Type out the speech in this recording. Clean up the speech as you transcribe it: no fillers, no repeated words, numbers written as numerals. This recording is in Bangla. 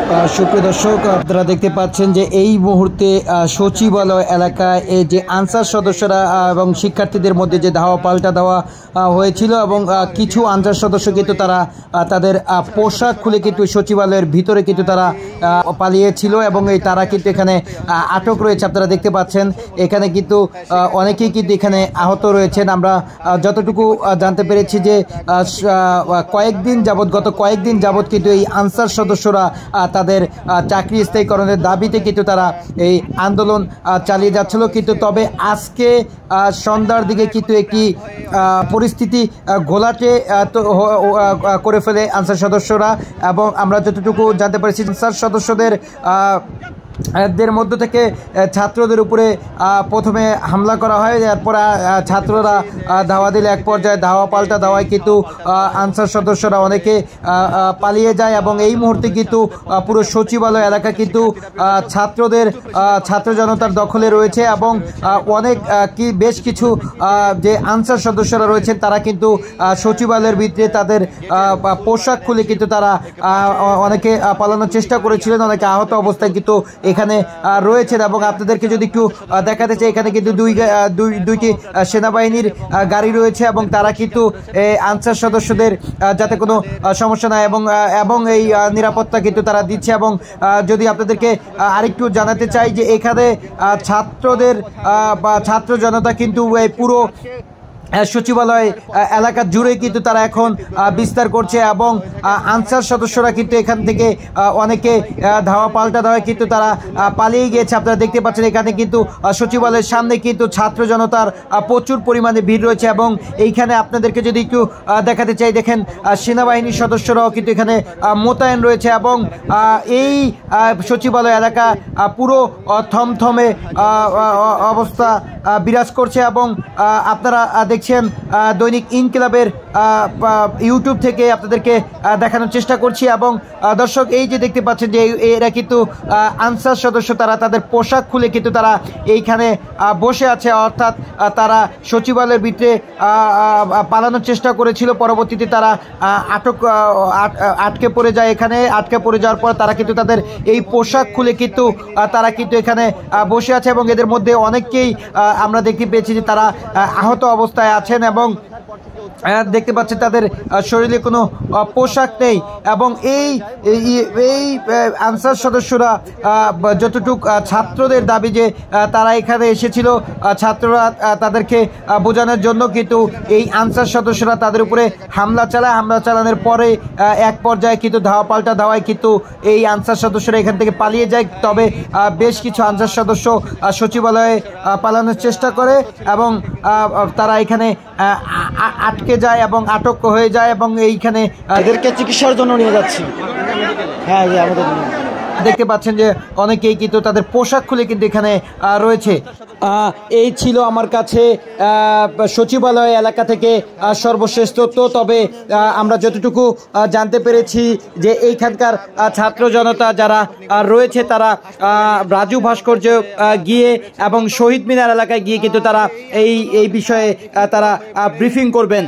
সুপ্রিয় দর্শক, আপনারা দেখতে পাচ্ছেন যে এই মুহূর্তে সচিবালয় এলাকায় এই যে আনসার সদস্যরা এবং শিক্ষার্থীদের মধ্যে যে ধাওয়া পাল্টা দেওয়া হয়েছিল এবং কিছু আনসার সদস্য কিন্তু তারা তাদের পোশাক খুলে কিন্তু সচিবালয়ের ভিতরে কিন্তু তারা পালিয়েছিল এবং এই তারা কিন্তু এখানে আটক রয়েছে। আপনারা দেখতে পাচ্ছেন এখানে কিন্তু অনেকেই কিন্তু এখানে আহত রয়েছেন। আমরা যতটুকু জানতে পেরেছি যে গত কয়েকদিন যাবৎ কিন্তু এই আনসার সদস্যরা তাদের চাকরি স্থায়ীকরণের দাবিতে কিন্তু তারা এই আন্দোলন চালিয়ে যাচ্ছিল। কিন্তু তবে আজকে সন্ধ্যার দিকে কিন্তু একটি পরিস্থিতি ঘোলাটে করে ফেলে আনসার সদস্যরা এবং আমরা যতটুকু জানতে পেরেছি আনসার সদস্যদের মধ্য থেকে ছাত্রদের উপরে প্রথমে হামলা করা হয়। এরপর ছাত্ররা ধাওয়া দিলে এক পর্যায়ে ধাওয়া পাল্টা ধাওয়ায় কিন্তু আনসার সদস্যরা অনেকে পালিয়ে যায় এবং এই মুহূর্তে কিন্তু পুরো সচিবালয় এলাকা কিন্তু ছাত্র জনতার দখলে রয়েছে এবং বেশ কিছু যে আনসার সদস্যরা রয়েছেন তারা কিন্তু সচিবালয়ের ভিতরে তাদের পোশাক খুলে কিন্তু তারা অনেকে পালানোর চেষ্টা করেছিলেন, অনেকে আহত অবস্থায় কিন্তু এখানে রয়েছেন। এবং আপনাদেরকে যদি একটু দেখাতে চাই, এখানে কিন্তু দুইটি সেনাবাহিনীর গাড়ি রয়েছে এবং তারা কিন্তু আনসার সদস্যদের যাতে কোনো সমস্যা না এবং এই নিরাপত্তা কিন্তু তারা দিচ্ছে। এবং যদি আপনাদেরকে আরেকটু জানাতে চাই যে এখানে ছাত্রদের বা ছাত্র জনতা কিন্তু এই পুরো সচিবালয় এলাকা জুড়ে কিন্তু তারা এখন বিস্তার করছে এবং আনসার সদস্যরা কিন্তু এখান থেকে অনেকে ধাওয়া পাল্টা দেওয়ায় কিন্তু তারা পালিয়ে গিয়েছে। আপনারা দেখতে পাচ্ছেন এখানে কিন্তু সচিবালয়ের সামনে কিন্তু ছাত্র জনতার প্রচুর পরিমাণে ভিড় রয়েছে এবং এইখানে আপনাদেরকে যদি একটু দেখাতে চাই, দেখেন সেনাবাহিনীর সদস্যরাও কিন্তু এখানে মোতায়েন রয়েছে এবং এই সচিবালয় এলাকা পুরো থমথমে অবস্থা বিরাজ করছে। এবং আপনারা দেখছেন দৈনিক ইনকিলাবের ইউটিউব থেকে আপনাদেরকে দেখানোর চেষ্টা করছি। এবং দর্শক, এই যে দেখতে পাচ্ছেন যে এরা কিন্তু আনসার সদস্য, তারা তাদের পোশাক খুলে কিন্তু তারা এইখানে বসে আছে, অর্থাৎ তারা সচিবালয়ের ভিতরে পালানোর চেষ্টা করেছিল, পরবর্তীতে তারা আটকে পড়ে যায়। এখানে আটকে পড়ে যাওয়ার পর তারা কিন্তু তাদের এই পোশাক খুলে কিন্তু তারা কিন্তু এখানে বসে আছে এবং এদের মধ্যে অনেককেই আমরা দেখতে পেয়েছি যে তারা আহত অবস্থায় আছেন এবং দেখতে পাচ্ছেন তাদের শরীরে কোনো পোশাক নেই। এবং এই আনসার সদস্যরা যতটুক ছাত্রদের দাবি যে তারা এখানে এসেছিল, ছাত্ররা তাদেরকে বোঝানোর জন্য কিন্তু এই আনসার সদস্যরা তাদের উপরে হামলা চালানোর পরে এক পর্যায়ে কিন্তু ধাওয়া পাল্টা ধাওয়ায় কিন্তু এই আনসার সদস্যরা এখান থেকে পালিয়ে যায়। তবে বেশ কিছু আনসার সদস্য সচিবালয়ে পালানোর চেষ্টা করে এবং তারা এখানে আটকে যায় এবং আটক হয়ে যায় এবং এইখানে এদেরকে চিকিৎসার জন্য নিয়ে যাচ্ছি। হ্যাঁ, আমাদের দেখতে পাচ্ছেন যে অনেকেই কিন্তু তাদের পোশাক খুলে কিন্তু এখানে রয়েছে। এই ছিল আমার কাছে সচিবালয় এলাকা থেকে সর্বশেষ তথ্য। তবে আমরা যতটুকু জানতে পেরেছি যে এইখানকার ছাত্র জনতা যারা রয়েছে তারা রাজু ভাস্কর্য গিয়ে এবং শহীদ মিনার এলাকায় গিয়ে কিন্তু তারা এই বিষয়ে তারা ব্রিফিং করবেন।